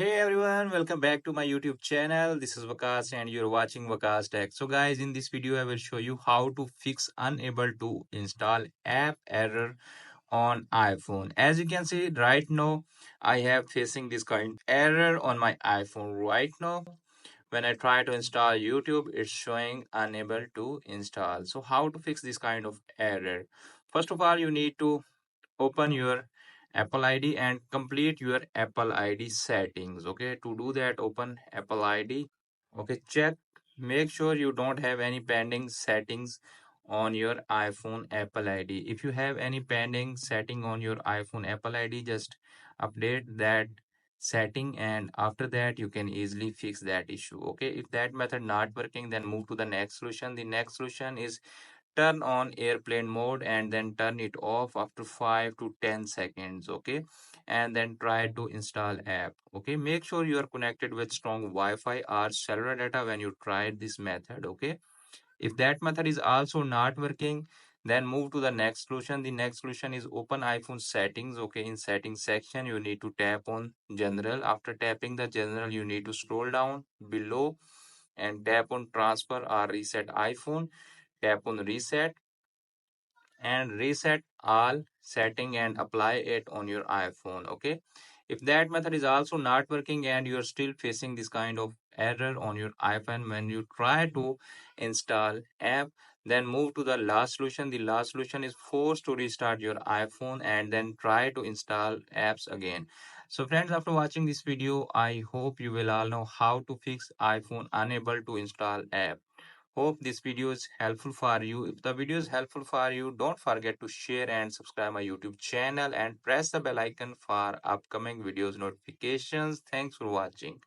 Hey everyone, welcome back to my YouTube channel. This is Vakas and you're watching Vakas Tech. So guys, in this video I will show you how to fix unable to install app error on iPhone. As you can see right now, I have facing this kind of error on my iPhone right now. When I try to install YouTube, it's showing unable to install. So how to fix this kind of error? First of all, you need to open your Apple ID and complete your Apple ID settings. Okay, to do that, open Apple ID. Okay, check, make sure you don't have any pending settings on your iPhone Apple ID. If you have any pending setting on your iPhone Apple ID, just update that setting, and after that you can easily fix that issue. Okay, if that method not working, then move to the next solution. The next solution is turn on airplane mode and then turn it off after 5 to 10 seconds. Okay, and then try to install app. Okay, make sure you are connected with strong Wi-Fi or cellular data when you try this method. Okay, if that method is also not working, then move to the next solution. The next solution is open iPhone settings. Okay, in settings section you need to tap on general. After tapping the general, you need to scroll down below and tap on transfer or reset iPhone. Tap on reset and reset all setting and apply it on your iPhone. Okay, if that method is also not working and you're still facing this kind of error on your iPhone when you try to install app, then move to the last solution. The last solution is force to restart your iPhone and then try to install apps again. So friends, after watching this video, I hope you will all know how to fix iPhone unable to install app. Hope this video is helpful for you. If the video is helpful for you, don't forget to share and subscribe my YouTube channel and press the bell icon for upcoming videos notifications. Thanks for watching.